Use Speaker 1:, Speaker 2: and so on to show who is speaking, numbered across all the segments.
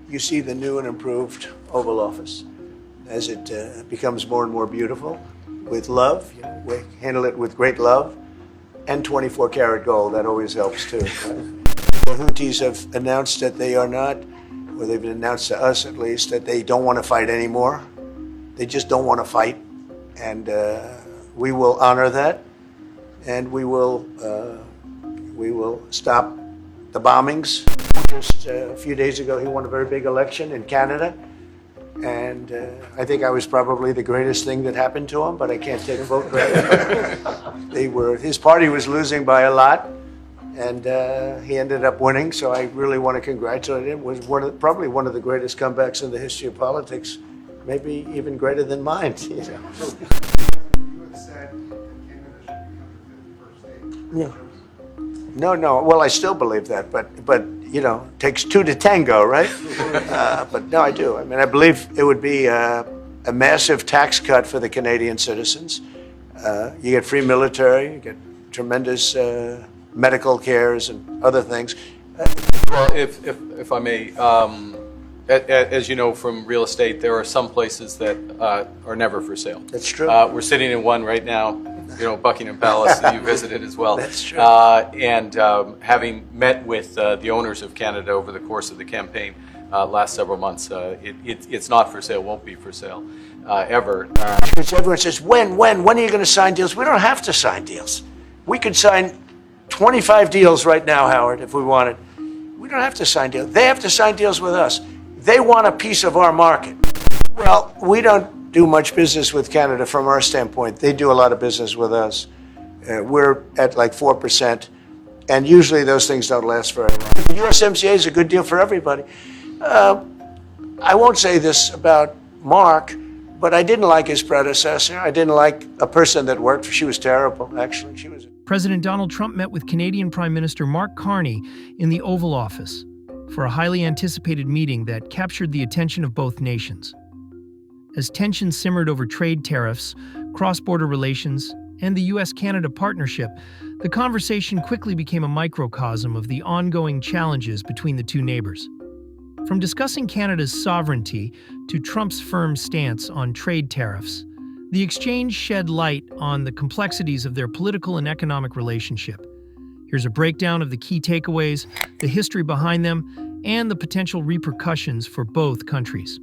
Speaker 1: you see the new and improved Oval Office as it becomes more and more beautiful with love. We handle it with great love and 24-karat gold. That always helps too. Right? The Houthis have announced that they are not, or they've announced to us at least, that they don't want to fight anymore. They just don't want to fight. And we will honor that. And we will stop the bombings. Just a few days ago, he won a very big election in Canada. And I think I was probably the greatest thing that happened to him, but I can't take vote credit. His party was losing by a lot, and he ended up winning. So I really want to congratulate him. It was probably one of the greatest comebacks in the history of politics, maybe even greater than mine. You know?
Speaker 2: You had said that Canada should become the 51st state.
Speaker 1: Yeah. No. Well, I still believe that, but you know, it takes two to tango, right? But no, I do. I mean, I believe it would be a massive tax cut for the Canadian citizens. You get free military, you get tremendous medical cares and other things.
Speaker 3: Well, if I may, as you know from real estate, there are some places that are never for sale.
Speaker 1: That's true.
Speaker 3: We're sitting in one right now. You know, Buckingham Palace, that you visited as well.
Speaker 1: That's true.
Speaker 3: And having met with the owners of Canada over the course of the campaign last several months, it's not for sale, won't be for sale ever.
Speaker 1: Because everyone says, when are you going to sign deals? We don't have to sign deals. We could sign 25 deals right now, Howard, if we wanted. We don't have to sign deals. They have to sign deals with us. They want a piece of our market. Well, we don't do much business with Canada from our standpoint. They do a lot of business with us. We're at like 4%, and usually those things don't last very long. The USMCA is a good deal for everybody. I won't say this about Mark, but I didn't like his predecessor. I didn't like a person that worked for. She was terrible, actually.
Speaker 4: President Donald Trump met with Canadian Prime Minister Mark Carney in the Oval Office for a highly anticipated meeting that captured the attention of both nations. As tensions simmered over trade tariffs, cross-border relations, and the U.S.-Canada partnership, the conversation quickly became a microcosm of the ongoing challenges between the two neighbors. From discussing Canada's sovereignty to Trump's firm stance on trade tariffs, the exchange shed light on the complexities of their political and economic relationship. Here's a breakdown of the key takeaways, the history behind them, and the potential repercussions for both countries.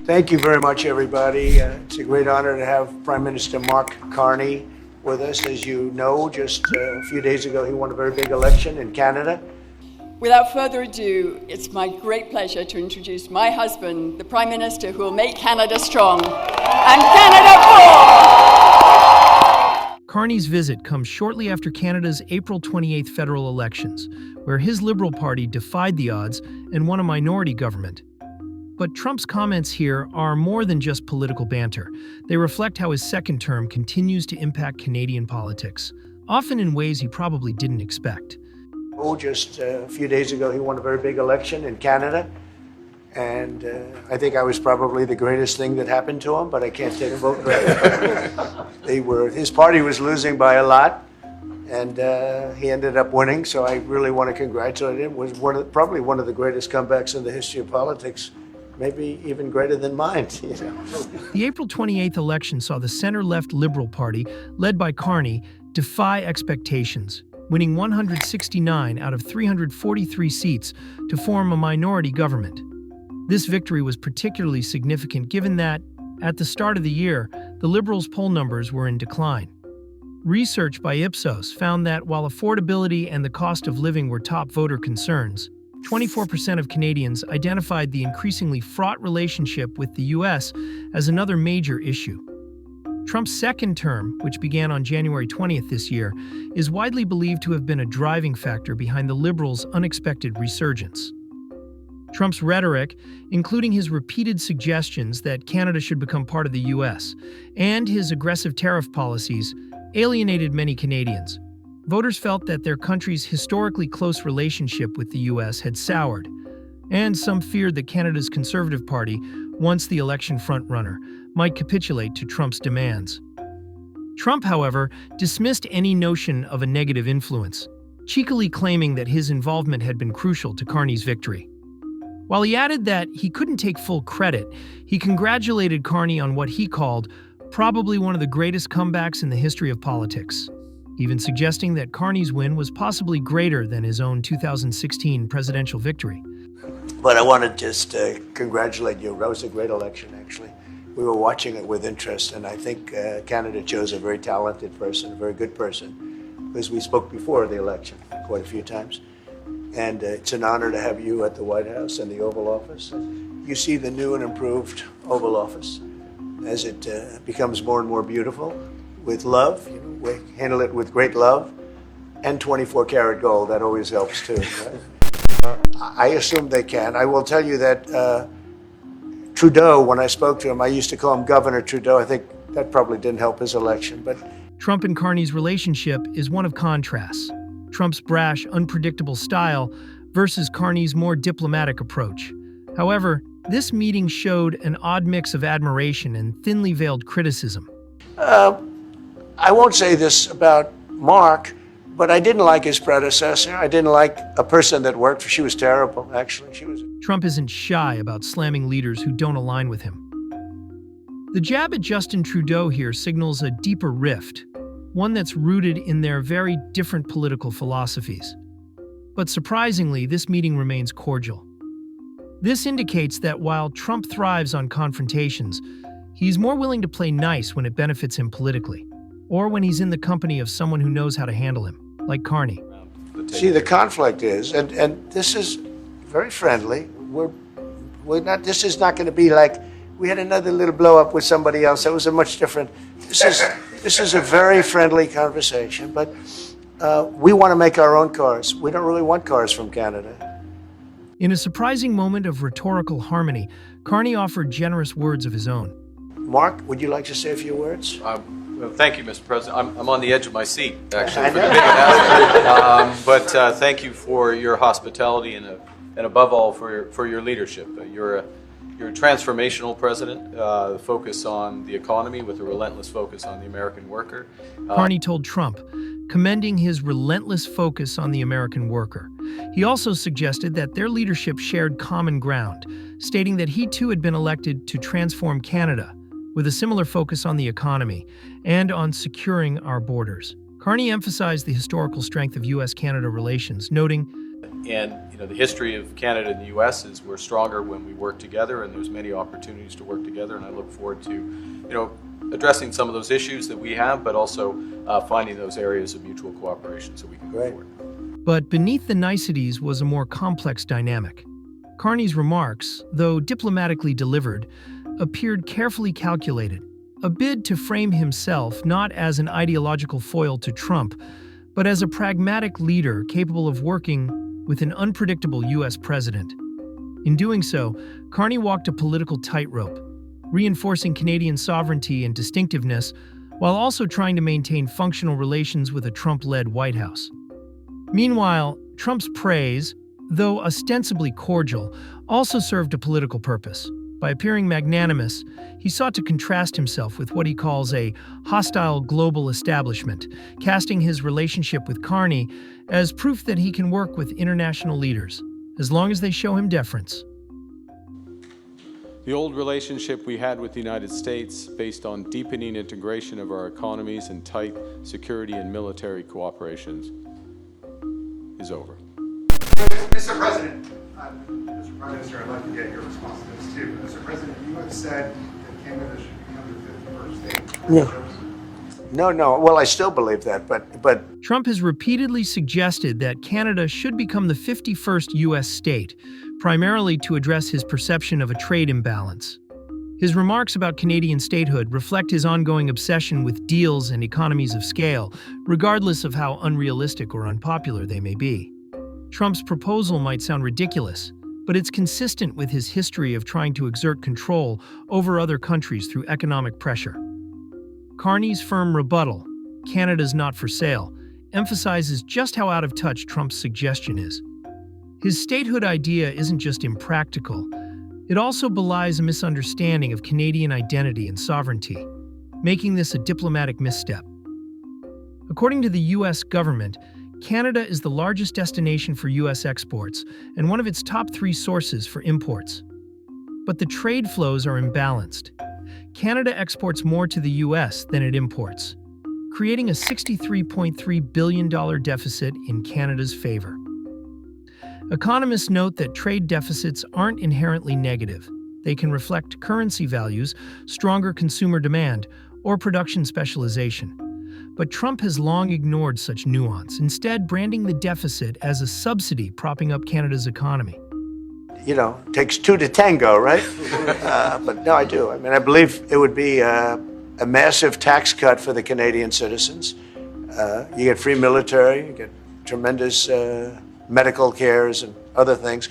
Speaker 1: Thank you very much, everybody. It's a great honor to have Prime Minister Mark Carney with us. As you know, just a few days ago, he won a very big election in Canada.
Speaker 5: Without further ado, it's my great pleasure to introduce my husband, the Prime Minister who will make Canada strong and Canada full.
Speaker 4: Carney's visit comes shortly after Canada's April 28th federal elections, where his Liberal Party defied the odds and won a minority government. But Trump's comments here are more than just political banter. They reflect how his second term continues to impact Canadian politics, often in ways he probably didn't expect.
Speaker 1: Just a few days ago, he won a very big election in Canada. And I think I was probably the greatest thing that happened to him, but I can't take vote credit. His party was losing by a lot, and he ended up winning. So I really want to congratulate him. It was probably one of the greatest comebacks in the history of politics. Maybe even greater than mine. You know?
Speaker 4: The April 28th election saw the center-left Liberal Party, led by Carney, defy expectations, winning 169 out of 343 seats to form a minority government. This victory was particularly significant given that, at the start of the year, the Liberals' poll numbers were in decline. Research by Ipsos found that while affordability and the cost of living were top voter concerns, 24% of Canadians identified the increasingly fraught relationship with the U.S. as another major issue. Trump's second term, which began on January 20th this year, is widely believed to have been a driving factor behind the Liberals' unexpected resurgence. Trump's rhetoric, including his repeated suggestions that Canada should become part of the U.S., and his aggressive tariff policies, alienated many Canadians. Voters felt that their country's historically close relationship with the U.S. had soured, and some feared that Canada's Conservative Party, once the election frontrunner, might capitulate to Trump's demands. Trump, however, dismissed any notion of a negative influence. cheekily claiming that his involvement had been crucial to Carney's victory. While he added that he couldn't take full credit, he congratulated Carney on what he called probably one of the greatest comebacks in the history of politics, even suggesting that Carney's win was possibly greater than his own 2016 presidential victory.
Speaker 1: But I want to just congratulate you. That was a great election, actually. We were watching it with interest, and I think Canada chose a very talented person, a very good person, because we spoke before the election quite a few times. And it's an honor to have you at the White House and the Oval Office. You see the new and improved Oval Office as it becomes more and more beautiful with love. You know, we handle it with great love and 24-karat gold. That always helps too. Right? I assume they can. I will tell you that Trudeau, when I spoke to him, I used to call him Governor Trudeau. I think that probably didn't help his election. But
Speaker 4: Trump and Carney's relationship is one of contrasts. Trump's brash, unpredictable style versus Carney's more diplomatic approach. However, this meeting showed an odd mix of admiration and thinly veiled criticism.
Speaker 1: I won't say this about Mark, but I didn't like his predecessor. I didn't like a person that worked for. She was terrible, actually.
Speaker 4: Trump isn't shy about slamming leaders who don't align with him. The jab at Justin Trudeau here signals a deeper rift, one that's rooted in their very different political philosophies. But surprisingly, this meeting remains cordial. This indicates that while Trump thrives on confrontations, he's more willing to play nice when it benefits him politically, or when he's in the company of someone who knows how to handle him, like Carney.
Speaker 1: See, the conflict is, and this is very friendly. We're not. This is not going to be like we had another little blow up with somebody else. That was a much different. This is a very friendly conversation, but we want to make our own cars. We don't really want cars from Canada.
Speaker 4: In a surprising moment of rhetorical harmony, Carney offered generous words of his own.
Speaker 1: Mark, would you like to say a few words?
Speaker 3: Well, thank you, Mr. President. I'm on the edge of my seat, actually,
Speaker 1: I
Speaker 3: for the
Speaker 1: know.
Speaker 3: big announcement. But thank you for your hospitality and above all for your leadership. You're a transformational president, focus on the economy with a relentless focus on the American worker.
Speaker 4: Carney told Trump, commending his relentless focus on the American worker. He also suggested that their leadership shared common ground, stating that he too had been elected to transform Canada, with a similar focus on the economy and on securing our borders. Carney emphasized the historical strength of U.S.-Canada relations, noting,
Speaker 3: And the history of Canada and the U.S. is we're stronger when we work together, and there's many opportunities to work together. And I look forward to, addressing some of those issues that we have, but also finding those areas of mutual cooperation so we can go forward.
Speaker 4: But beneath the niceties was a more complex dynamic. Carney's remarks, though diplomatically delivered, appeared carefully calculated, a bid to frame himself not as an ideological foil to Trump, but as a pragmatic leader capable of working with an unpredictable U.S. president. In doing so, Carney walked a political tightrope, reinforcing Canadian sovereignty and distinctiveness while also trying to maintain functional relations with a Trump-led White House. Meanwhile, Trump's praise, though ostensibly cordial, also served a political purpose. By appearing magnanimous, he sought to contrast himself with what he calls a hostile global establishment, casting his relationship with Carney as proof that he can work with international leaders, as long as they show him deference.
Speaker 6: The old relationship we had with the United States, based on deepening integration of our economies and tight security and military cooperations, is over.
Speaker 2: Mr. President, Mr. Prime Minister, I'd like to get your response to this too. Mr. President, you have said that Canada should become the 51st state.
Speaker 1: No. Well, I still believe that, but
Speaker 4: Trump has repeatedly suggested that Canada should become the 51st U.S. state, primarily to address his perception of a trade imbalance. His remarks about Canadian statehood reflect his ongoing obsession with deals and economies of scale, regardless of how unrealistic or unpopular they may be. Trump's proposal might sound ridiculous, but it's consistent with his history of trying to exert control over other countries through economic pressure. Carney's firm rebuttal, "Canada's not for sale," emphasizes just how out of touch Trump's suggestion is. His statehood idea isn't just impractical, it also belies a misunderstanding of Canadian identity and sovereignty, making this a diplomatic misstep. According to the U.S. government, Canada is the largest destination for U.S. exports and one of its top 3 sources for imports. But the trade flows are imbalanced. Canada exports more to the U.S. than it imports, creating a $63.3 billion deficit in Canada's favor. Economists note that trade deficits aren't inherently negative. They can reflect currency values, stronger consumer demand, or production specialization. But Trump has long ignored such nuance, instead branding the deficit as a subsidy propping up Canada's economy.
Speaker 1: You know, it takes 2 to tango, right? But no, I do. I mean, I believe it would be a massive tax cut for the Canadian citizens. You get free military, you get tremendous medical cares and other things.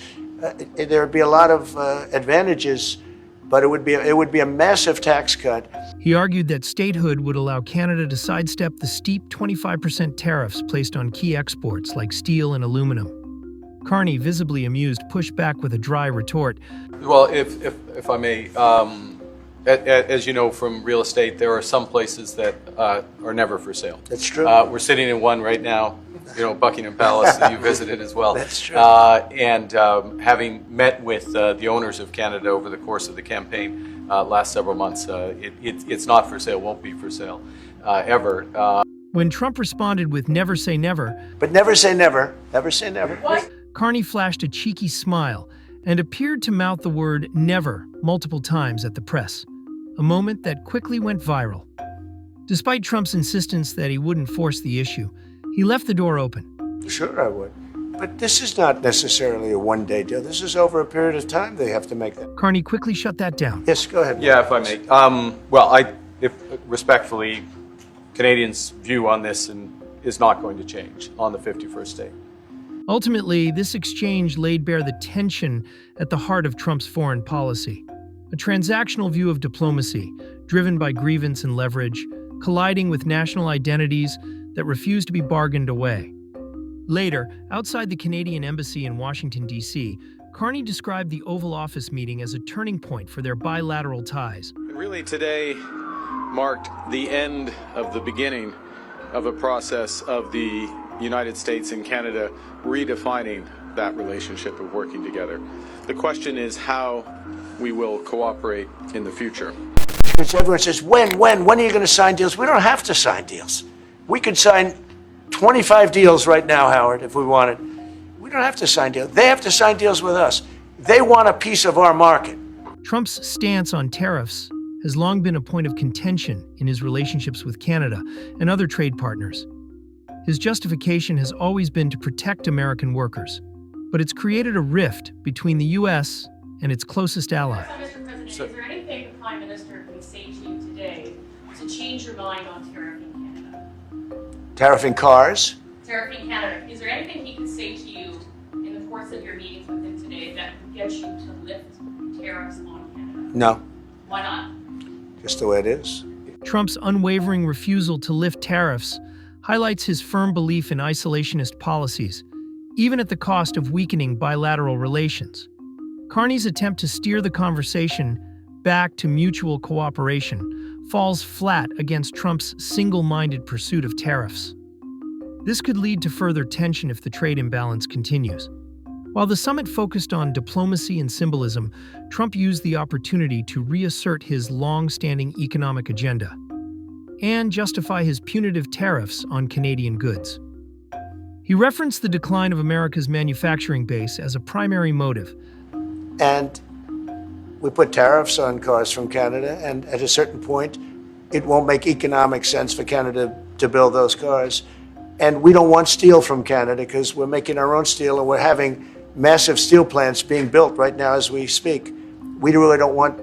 Speaker 1: There would be a lot of advantages, but it would be a massive tax cut.
Speaker 4: He argued that statehood would allow Canada to sidestep the steep 25% tariffs placed on key exports like steel and aluminum. Carney, visibly amused, pushed back with a dry retort.
Speaker 3: Well, if I may, as you know from real estate, there are some places that are never for sale.
Speaker 1: That's true.
Speaker 3: We're sitting in one right now, Buckingham Palace that you visited as well.
Speaker 1: That's true.
Speaker 3: And having met with the owners of Canada over the course of the campaign last several months, it's not for sale, won't be for sale ever.
Speaker 4: When Trump responded with never say never,
Speaker 1: But never say never. Never say never.
Speaker 4: Carney flashed a cheeky smile and appeared to mouth the word never multiple times at the press, a moment that quickly went viral. Despite Trump's insistence that he wouldn't force the issue, he left the door open.
Speaker 1: Sure, I would. But this is not necessarily a one-day deal. This is over a period of time they have to make that.
Speaker 4: Carney quickly shut that down.
Speaker 1: Yes, go ahead.
Speaker 3: Yeah, if I may. Respectfully, Canadians' view on this is not going to change on the 51st state.
Speaker 4: Ultimately, this exchange laid bare the tension at the heart of Trump's foreign policy. A transactional view of diplomacy, driven by grievance and leverage, colliding with national identities that refuse to be bargained away. Later, outside the Canadian Embassy in Washington, D.C., Carney described the Oval Office meeting as a turning point for their bilateral ties.
Speaker 6: Really, today marked the end of the beginning of a process of the United States and Canada redefining that relationship of working together. The question is how we will cooperate in the future.
Speaker 1: Because everyone says, when are you going to sign deals? We don't have to sign deals. We could sign 25 deals right now, Howard, if we wanted. We don't have to sign deals. They have to sign deals with us. They want a piece of our market.
Speaker 4: Trump's stance on tariffs has long been a point of contention in his relationships with Canada and other trade partners. His justification has always been to protect American workers, but it's created a rift between the U.S. and its closest ally.
Speaker 7: So, Mr. President, is there anything the Prime Minister can say to you today to change your mind on tariffing Canada?
Speaker 1: Tariffing cars?
Speaker 7: Tariffing Canada. Is there anything he can say to you in the course of your meetings with him today that would get you to lift tariffs on Canada?
Speaker 1: No,
Speaker 7: Why not?
Speaker 1: just the way it is.
Speaker 4: Trump's unwavering refusal to lift tariffs highlights his firm belief in isolationist policies, even at the cost of weakening bilateral relations. Carney's attempt to steer the conversation back to mutual cooperation falls flat against Trump's single-minded pursuit of tariffs. This could lead to further tension if the trade imbalance continues. While the summit focused on diplomacy and symbolism, Trump used the opportunity to reassert his long-standing economic agenda and justify his punitive tariffs on Canadian goods. He referenced the decline of America's manufacturing base as a primary motive.
Speaker 1: And we put tariffs on cars from Canada, and at a certain point, it won't make economic sense for Canada to build those cars. And we don't want steel from Canada because we're making our own steel, and we're having massive steel plants being built right now as we speak. We really don't want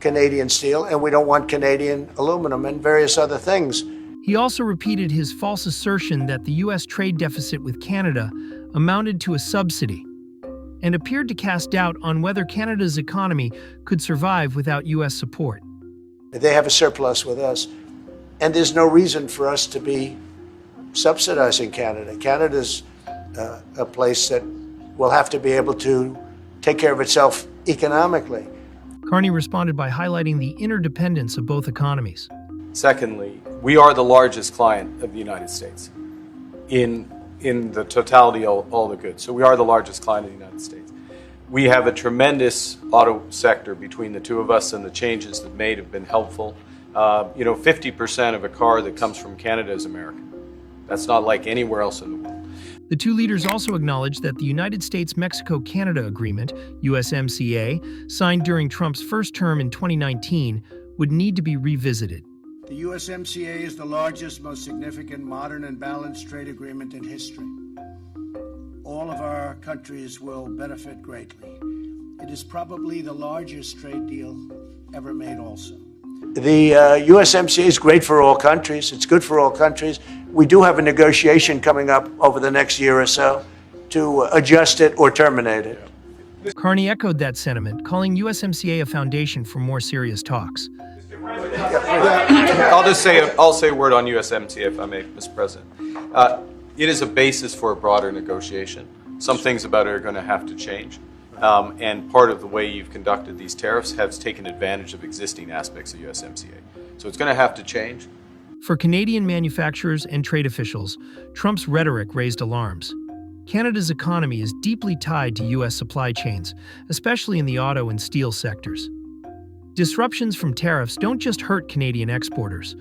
Speaker 1: Canadian steel, and we don't want Canadian aluminum and various other things.
Speaker 4: He also repeated his false assertion that the U.S. trade deficit with Canada amounted to a subsidy, and appeared to cast doubt on whether Canada's economy could survive without U.S. support.
Speaker 1: They have a surplus with us, and there's no reason for us to be subsidizing Canada. Canada's a place that will have to be able to take care of itself economically.
Speaker 4: Carney responded by highlighting the interdependence of both economies.
Speaker 3: Secondly, we are the largest client of the United States in in the totality all the goods. So we are the largest client in the United States. We have a tremendous auto sector between the two of us, and the changes that made have been helpful. 50% of a car that comes from Canada is American. That's not like anywhere else in the world.
Speaker 4: The two leaders also acknowledged that the United States-Mexico-Canada Agreement, USMCA, signed during Trump's first term in 2019, would need to be revisited.
Speaker 8: The USMCA is the largest, most significant, modern, and balanced trade agreement in history. All of our countries will benefit greatly. It is probably the largest trade deal ever made also.
Speaker 1: The USMCA is great for all countries. It's good for all countries. We do have a negotiation coming up over the next year or so to adjust it or terminate it.
Speaker 4: Carney echoed that sentiment, calling USMCA a foundation for more serious talks.
Speaker 3: I'll say a word on USMCA, if I may, Mr. President. It is a basis for a broader negotiation. Some things about it are going to have to change. And part of the way you've conducted these tariffs has taken advantage of existing aspects of USMCA. So it's going to have to change.
Speaker 4: For Canadian manufacturers and trade officials, Trump's rhetoric raised alarms. Canada's economy is deeply tied to U.S. supply chains, especially in the auto and steel sectors. Disruptions from tariffs don't just hurt Canadian exporters.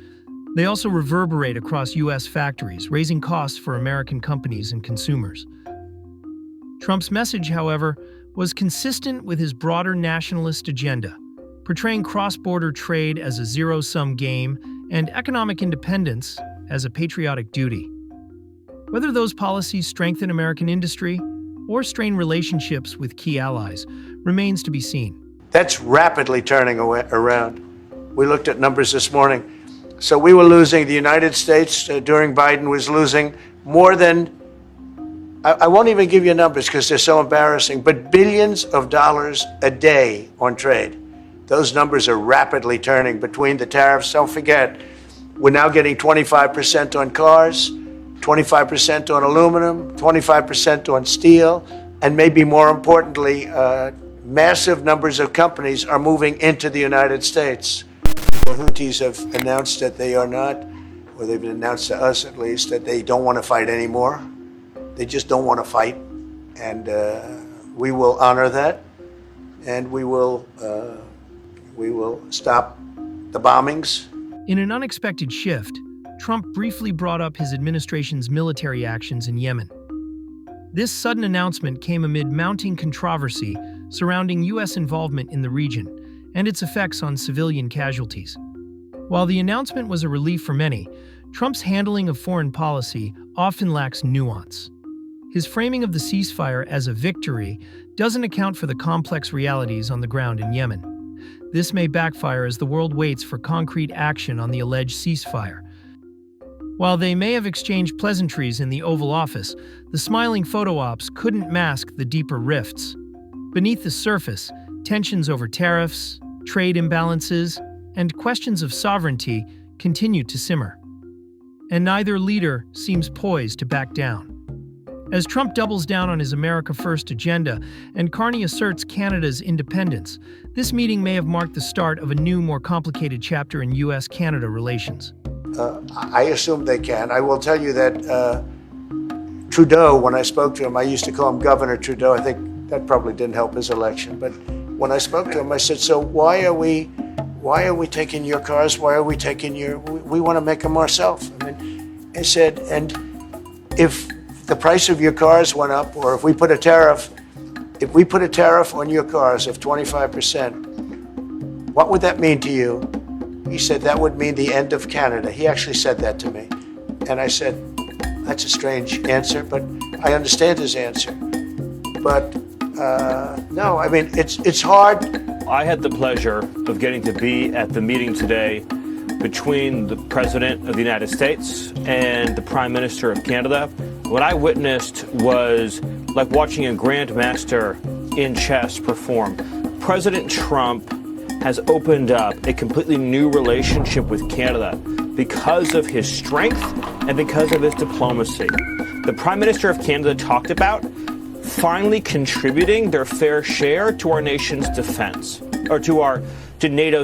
Speaker 4: They also reverberate across U.S. factories, raising costs for American companies and consumers. Trump's message, however, was consistent with his broader nationalist agenda, portraying cross-border trade as a zero-sum game and economic independence as a patriotic duty. Whether those policies strengthen American industry or strain relationships with key allies remains to be seen.
Speaker 1: That's rapidly turning around. We looked at numbers this morning. So we were losing, the United States during Biden was losing more than, I won't even give you numbers because they're so embarrassing, but billions of dollars a day on trade. Those numbers are rapidly turning between the tariffs. Don't forget, we're now getting 25% on cars, 25% on aluminum, 25% on steel, and maybe more importantly, massive numbers of companies are moving into the United States. The Houthis have announced that they are not, or they've announced to us at least, that they don't want to fight anymore. They just don't want to fight. And we will honor that, and we will stop the bombings.
Speaker 4: In an unexpected shift, Trump briefly brought up his administration's military actions in Yemen. This sudden announcement came amid mounting controversy surrounding U.S. involvement in the region and its effects on civilian casualties. While the announcement was a relief for many, Trump's handling of foreign policy often lacks nuance. His framing of the ceasefire as a victory doesn't account for the complex realities on the ground in Yemen. This may backfire as the world waits for concrete action on the alleged ceasefire. While they may have exchanged pleasantries in the Oval Office, the smiling photo ops couldn't mask the deeper rifts. Beneath the surface, tensions over tariffs, trade imbalances, and questions of sovereignty continue to simmer. And neither leader seems poised to back down. As Trump doubles down on his America First agenda and Carney asserts Canada's independence, this meeting may have marked the start of a new, more complicated chapter in U.S.-Canada relations.
Speaker 1: I assume they can. I will tell you that Trudeau, when I spoke to him, I used to call him Governor Trudeau. I think that probably didn't help his election. But when I spoke to him, I said, so why are we taking your cars? Why are we taking we want to make them ourselves. I said, and if the price of your cars went up, or if we put a tariff on your cars of 25%, what would that mean to you? He said, that would mean the end of Canada. He actually said that to me. And I said, that's a strange answer, but I understand his answer. But no, I mean, it's hard.
Speaker 9: I had the pleasure of getting to be at the meeting today between the President of the United States and the Prime Minister of Canada. What I witnessed was like watching a grandmaster in chess perform. President Trump has opened up a completely new relationship with Canada because of his strength and because of his diplomacy. The Prime Minister of Canada talked about finally contributing their fair share to our nation's defense, or to NATO's